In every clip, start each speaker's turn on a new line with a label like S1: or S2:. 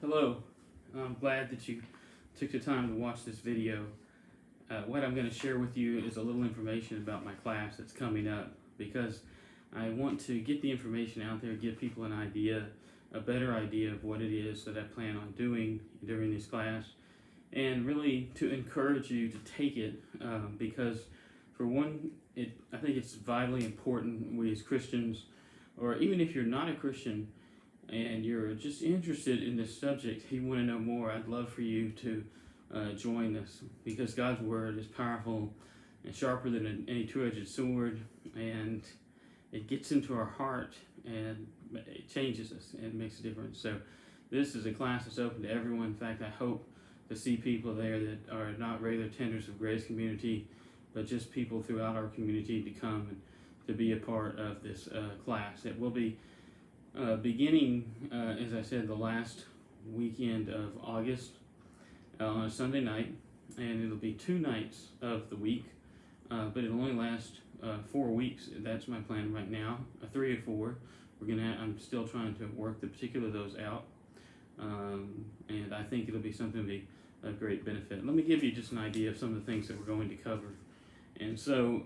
S1: Hello, I'm glad that you took the time to watch this video. What I'm going to share with you is a little information about my class that's coming up because I want to get the information out there, give people an idea, a better idea of what it is that I plan on doing during this class, and really to encourage you to take it because for one, I think it's vitally important we as Christians, or even if you're not a Christian, and you're just interested in this subject, you want to know more, I'd love for you to join this because God's Word is powerful and sharper than any two-edged sword, and it gets into our heart and it changes us and makes a difference. So this is a class that's open to everyone. In fact, I hope to see people there that are not regular tenders of Grace Community, but just people throughout our community to come and to be a part of this class. It will be beginning, as I said, the last weekend of August on a Sunday night, and it'll be 2 nights of the week, but it'll only last 4 weeks. That's my plan right now, 3 or 4. I'm still trying to work the particular of those out, and I think it'll be something to be a great benefit. Let me give you just an idea of some of the things that we're going to cover. And so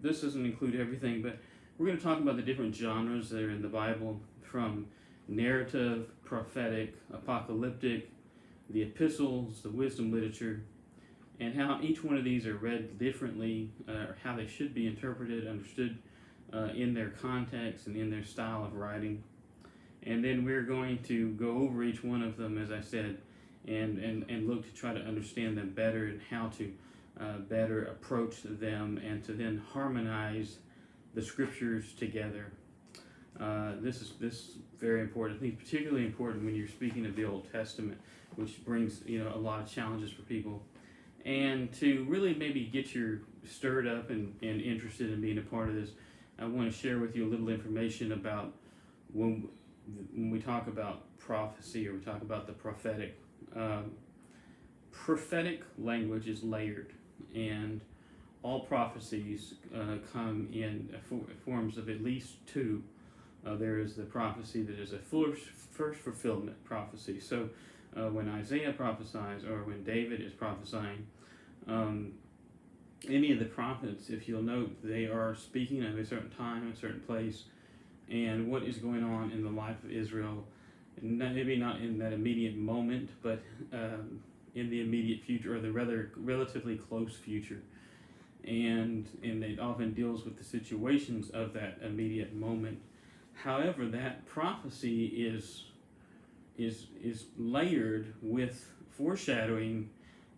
S1: this doesn't include everything, but we're going to talk about the different genres that are in the Bible, from narrative, prophetic, apocalyptic, the epistles, the wisdom literature, and how each one of these are read differently, or how they should be interpreted, understood in their context and in their style of writing. And then we're going to go over each one of them, as I said, and look to try to understand them better and how to better approach them and to then harmonize the scriptures together. This is very important. I think it's particularly important when you're speaking of the Old Testament, which brings a lot of challenges for people. And to really maybe get you stirred up and interested in being a part of this, I want to share with you a little information about when we talk about prophecy, or we talk about the prophetic. Prophetic language is layered, and all prophecies come in forms of at least 2. There is the prophecy that is a first fulfillment prophecy. So when Isaiah prophesies, or when David is prophesying, any of the prophets, if you'll note, they are speaking of a certain time, a certain place, and what is going on in the life of Israel. Maybe not in that immediate moment, but in the immediate future, or the rather relatively close future. And it often deals with the situations of that immediate moment. However, that prophecy is layered with foreshadowing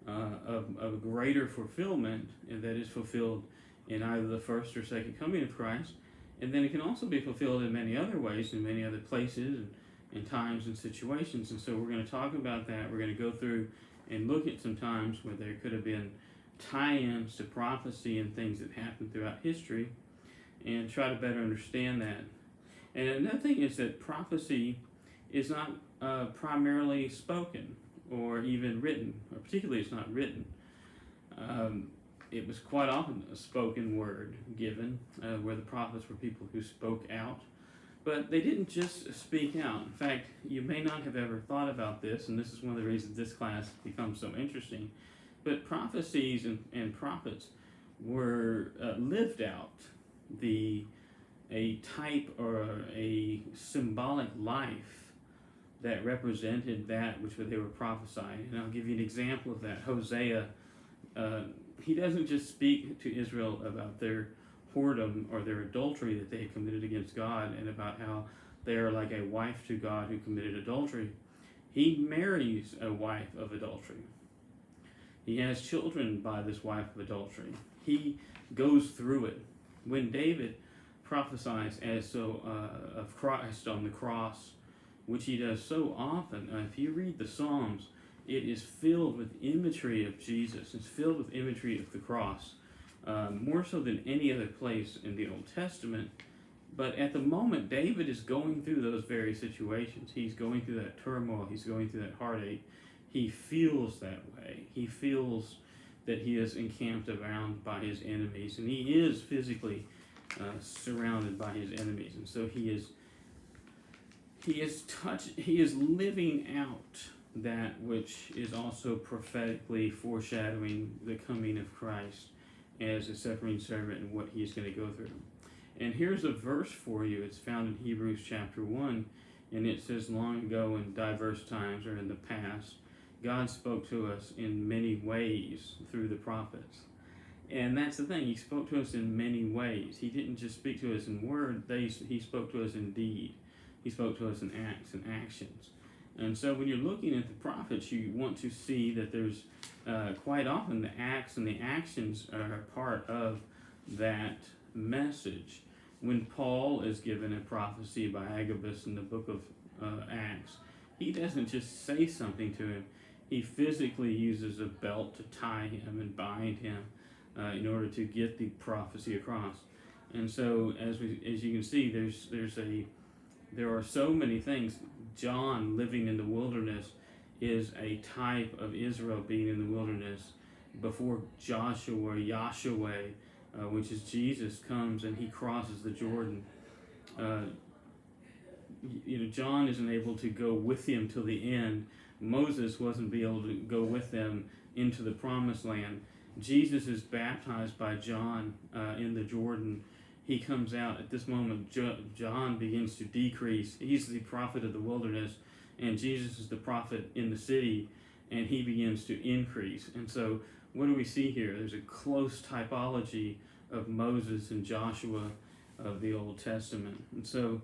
S1: of a greater fulfillment, and that is fulfilled in either the first or second coming of Christ. And then it can also be fulfilled in many other ways, in many other places and times and situations. And so we're going to talk about that. We're going to go through and look at some times where there could have been tie-ins to prophecy and things that happened throughout history, and try to better understand that. And another thing is that prophecy is not primarily spoken or even written, or particularly it's not written. It was quite often a spoken word given, where the prophets were people who spoke out. But they didn't just speak out. In fact, you may not have ever thought about this, and this is one of the reasons this class becomes so interesting. But prophecies and prophets were lived out. A type or a symbolic life that represented that which they were prophesying. And I'll give you an example of that. Hosea, he doesn't just speak to Israel about their whoredom or their adultery that they had committed against God, and about how they are like a wife to God who committed adultery. He marries a wife of adultery. He has children by this wife of adultery. He goes through it. When David prophesies of Christ on the cross, which he does so often, if you read the Psalms, it is filled with imagery of Jesus. It's filled with imagery of the cross, more so than any other place in the Old Testament. But at the moment, David is going through those very situations. He's going through that turmoil. He's going through that heartache. He feels that way. He feels that he is encamped around by his enemies, and he is physically surrounded by his enemies. And so he is living out that which is also prophetically foreshadowing the coming of Christ as a suffering servant and what he's going to go through. And here's a verse for you. It's found in Hebrews chapter 1, and it says, long ago in diverse times, or in the past, God spoke to us in many ways through the prophets. And that's the thing, he spoke to us in many ways. He didn't just speak to us in word, he spoke to us in deed. He spoke to us in acts and actions. And so when you're looking at the prophets, you want to see that there's quite often the acts and the actions are part of that message. When Paul is given a prophecy by Agabus in the book of Acts, he doesn't just say something to him. He physically uses a belt to tie him and bind him in order to get the prophecy across. And so, as you can see, there are so many things. John living in the wilderness is a type of Israel being in the wilderness before Yahshua, which is Jesus, comes and he crosses the Jordan. John isn't able to go with him till the end. Moses wasn't able to go with them into the promised land. Jesus is baptized by John in the Jordan. He comes out at this moment. John begins to decrease. He's the prophet of the wilderness, and Jesus is the prophet in the city, and he begins to increase. And so what do we see here? There's a close typology of Moses and Joshua of the Old Testament. And so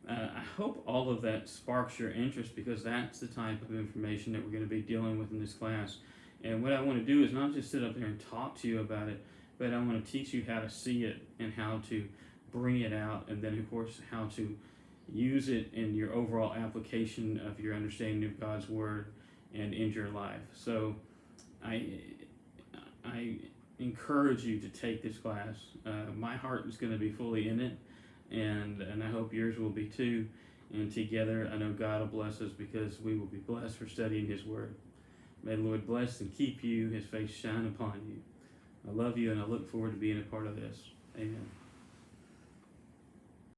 S1: I hope all of that sparks your interest, because that's the type of information that we're going to be dealing with in this class. And what I want to do is not just sit up there and talk to you about it, but I want to teach you how to see it and how to bring it out, and then of course how to use it in your overall application of your understanding of God's Word and in your life. So I encourage you to take this class. My heart is going to be fully in it, and I hope yours will be too. And together I know God will bless us, because we will be blessed for studying His Word. May the Lord bless and keep you, His face shine upon you. I love you, and I look forward to being a part of this. Amen.